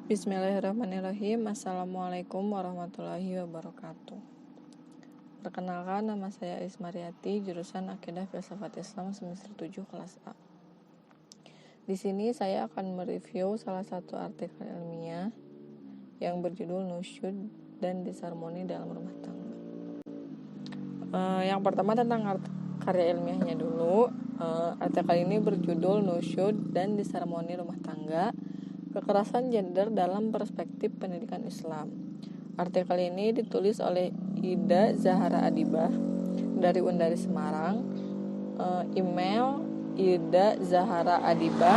Bismillahirrahmanirrahim. Assalamualaikum warahmatullahi wabarakatuh. Perkenalkan, nama saya Ismariati, jurusan Akidah Filsafat Islam semester 7 kelas A. Di sini saya akan mereview salah satu artikel ilmiah yang berjudul Nusyud dan Disharmoni dalam Rumah Tangga. Yang pertama tentang karya ilmiahnya dulu. Artikel ini berjudul Nusyud dan Disharmoni Rumah Tangga, Kekerasan Gender dalam Perspektif Pendidikan Islam. Artikel ini ditulis oleh Ida Zahara Adibah dari Undari Semarang. Email Ida Zahara Adibah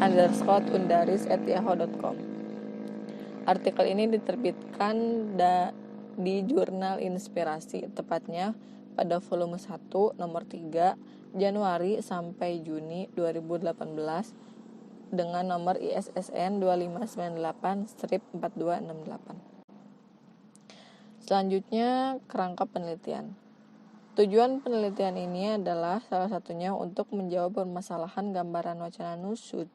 _undaris@yahoo.com. Artikel ini diterbitkan di Jurnal Inspirasi, tepatnya pada volume 1 nomor 3 Januari sampai Juni 2018 dengan nomor ISSN 2598-4268. Selanjutnya, kerangka penelitian. Tujuan penelitian ini adalah salah satunya untuk menjawab permasalahan gambaran wacana nusyud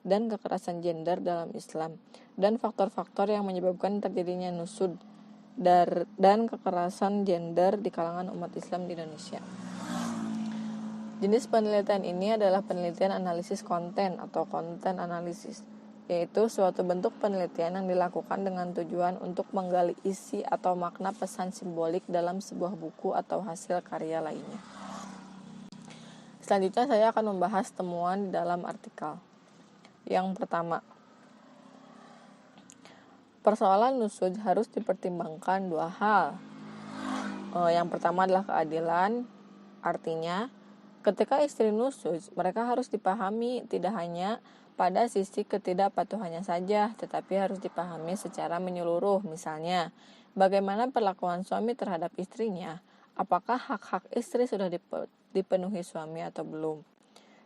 dan kekerasan gender dalam Islam dan faktor-faktor yang menyebabkan terjadinya nusyud dan kekerasan gender di kalangan umat Islam di Indonesia. Jenis penelitian ini adalah penelitian analisis konten atau konten analisis, yaitu suatu bentuk penelitian yang dilakukan dengan tujuan untuk menggali isi atau makna pesan simbolik dalam sebuah buku atau hasil karya lainnya. Selanjutnya saya akan membahas temuan di dalam artikel. Yang pertama, persoalan nusyud harus dipertimbangkan dua hal. Yang pertama adalah keadilan, artinya ketika istri nusyud, mereka harus dipahami tidak hanya pada sisi ketidakpatuhannya saja, tetapi harus dipahami secara menyeluruh. Misalnya, bagaimana perlakuan suami terhadap istrinya, apakah hak-hak istri sudah dipenuhi suami atau belum.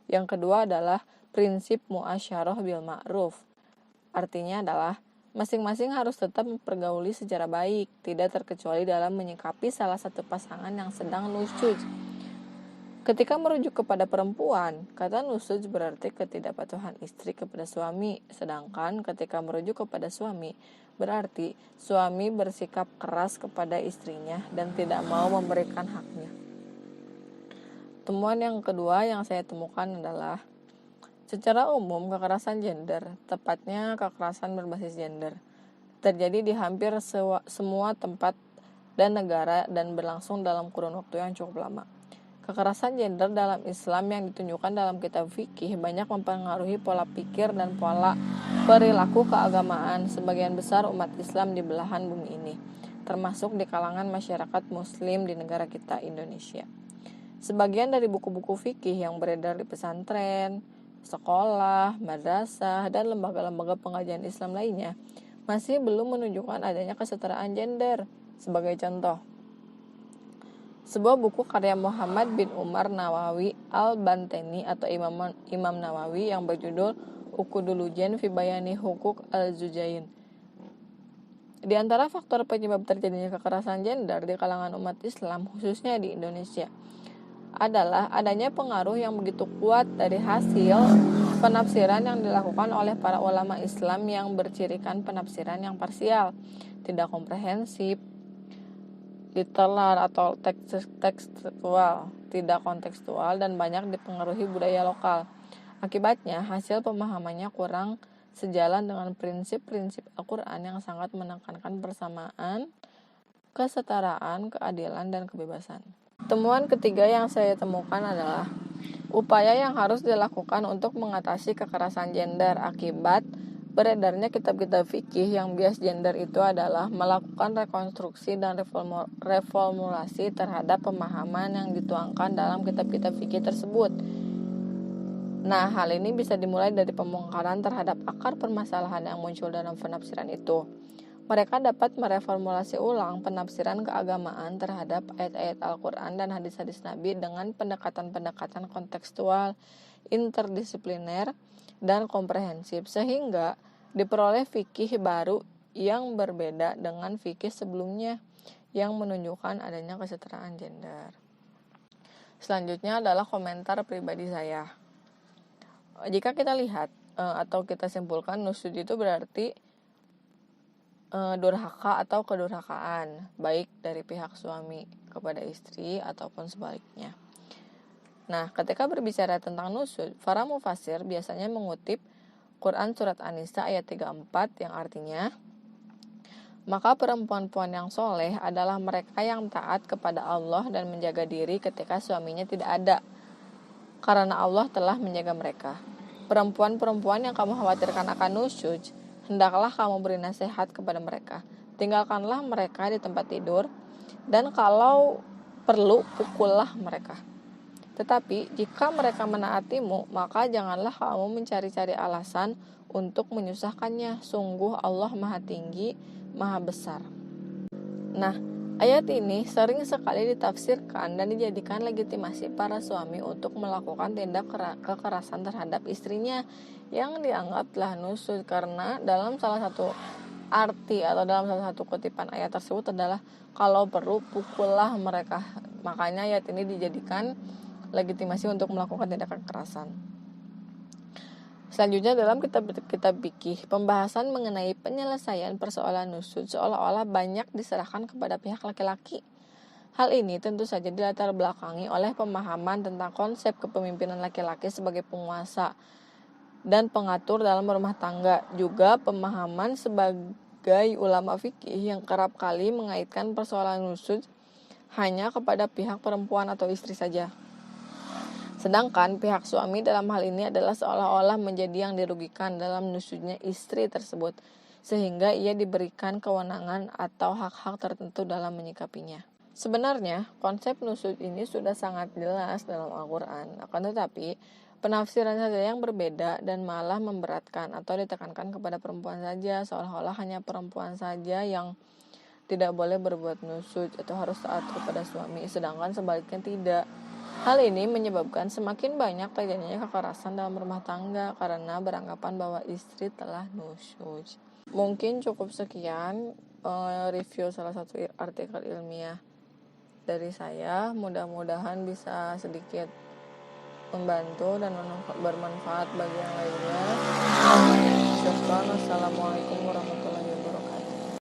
Yang kedua adalah prinsip muasyarah bil ma'ruf, artinya adalah masing-masing harus tetap mempergauli secara baik, tidak terkecuali dalam menyikapi salah satu pasangan yang sedang nusyud. Ketika merujuk kepada perempuan, kata nusyud berarti ketidakpatuhan istri kepada suami, sedangkan ketika merujuk kepada suami, berarti suami bersikap keras kepada istrinya dan tidak mau memberikan haknya. Temuan yang kedua yang saya temukan adalah secara umum, kekerasan gender, tepatnya kekerasan berbasis gender, terjadi di hampir semua tempat dan negara dan berlangsung dalam kurun waktu yang cukup lama. Kekerasan gender dalam Islam yang ditunjukkan dalam kitab fikih banyak mempengaruhi pola pikir dan pola perilaku keagamaan sebagian besar umat Islam di belahan bumi ini, termasuk di kalangan masyarakat muslim di negara kita, Indonesia. Sebagian dari buku-buku fikih yang beredar di pesantren, sekolah, madrasah, dan lembaga-lembaga pengajian Islam lainnya masih belum menunjukkan adanya kesetaraan gender. Sebagai contoh, sebuah buku karya Muhammad bin Umar Nawawi al-Banteni atau Imam Nawawi yang berjudul Ukudulujen fi Bayani Hukuk al-Zujain. Di antara faktor penyebab terjadinya kekerasan gender di kalangan umat Islam, khususnya di Indonesia, adalah adanya pengaruh yang begitu kuat dari hasil penafsiran yang dilakukan oleh para ulama Islam yang bercirikan penafsiran yang parsial, tidak komprehensif, literal atau tekstual, tidak kontekstual, dan banyak dipengaruhi budaya lokal. Akibatnya, hasil pemahamannya kurang sejalan dengan prinsip-prinsip Al-Quran yang sangat menekankan persamaan, kesetaraan, keadilan, dan kebebasan. Temuan ketiga yang saya temukan adalah upaya yang harus dilakukan untuk mengatasi kekerasan gender akibat beredarnya kitab-kitab fikih yang bias gender itu adalah melakukan rekonstruksi dan reformulasi terhadap pemahaman yang dituangkan dalam kitab-kitab fikih tersebut. Nah, hal ini bisa dimulai dari pembongkaran terhadap akar permasalahan yang muncul dalam penafsiran itu. Mereka dapat mereformulasi ulang penafsiran keagamaan terhadap ayat-ayat Al-Quran dan hadis-hadis Nabi dengan pendekatan-pendekatan kontekstual, interdisipliner, dan komprehensif, sehingga diperoleh fikih baru yang berbeda dengan fikih sebelumnya yang menunjukkan adanya kesetaraan gender. Selanjutnya adalah komentar pribadi saya. Jika kita lihat atau kita simpulkan, nusyud itu berarti durhaka atau kedurhakaan, baik dari pihak suami kepada istri ataupun sebaliknya. Nah, ketika berbicara tentang nusyuz, para mufasir biasanya mengutip Quran Surat An-Nisa ayat 34 yang artinya, maka perempuan-perempuan yang soleh adalah mereka yang taat kepada Allah dan menjaga diri ketika suaminya tidak ada, karena Allah telah menjaga mereka. Perempuan-perempuan yang kamu khawatirkan akan nusyuz, hendaklah kamu beri nasihat kepada mereka. Tinggalkanlah mereka di tempat tidur, dan kalau perlu pukullah mereka. Tetapi jika mereka menaatimu, maka janganlah kamu mencari-cari alasan untuk menyusahkannya. Sungguh Allah Maha Tinggi, Maha Besar. Nah, ayat ini sering sekali ditafsirkan dan dijadikan legitimasi para suami untuk melakukan tindak kekerasan terhadap istrinya yang dianggap telah nusyuz, karena dalam salah satu arti atau dalam salah satu kutipan ayat tersebut adalah kalau perlu pukullah mereka. Makanya ayat ini dijadikan legitimasi untuk melakukan tindakan kekerasan. Selanjutnya dalam kitab fikih, pembahasan mengenai penyelesaian persoalan nusyuz seolah-olah banyak diserahkan kepada pihak laki-laki. Hal ini tentu saja dilatar belakangi oleh pemahaman tentang konsep kepemimpinan laki-laki sebagai penguasa dan pengatur dalam rumah tangga, juga pemahaman sebagai ulama fikih yang kerap kali mengaitkan persoalan nusyuz hanya kepada pihak perempuan atau istri saja. Sedangkan pihak suami dalam hal ini adalah seolah-olah menjadi yang dirugikan dalam nusyuznya istri tersebut, sehingga ia diberikan kewenangan atau hak-hak tertentu dalam menyikapinya. Sebenarnya, konsep nusyuz ini sudah sangat jelas dalam Al-Quran, akan tetapi penafsiran saja yang berbeda dan malah memberatkan atau ditekankan kepada perempuan saja, seolah-olah hanya perempuan saja yang tidak boleh berbuat nusyuz atau harus taat kepada suami, sedangkan sebaliknya tidak. Hal ini menyebabkan semakin banyak terjadinya kekerasan dalam rumah tangga karena beranggapan bahwa istri telah nusyuz. Mungkin cukup sekian review salah satu artikel ilmiah dari saya. Mudah-mudahan bisa sedikit membantu dan bermanfaat bagi yang lainnya. Syukran. Assalamualaikum warahmatullahi wabarakatuh.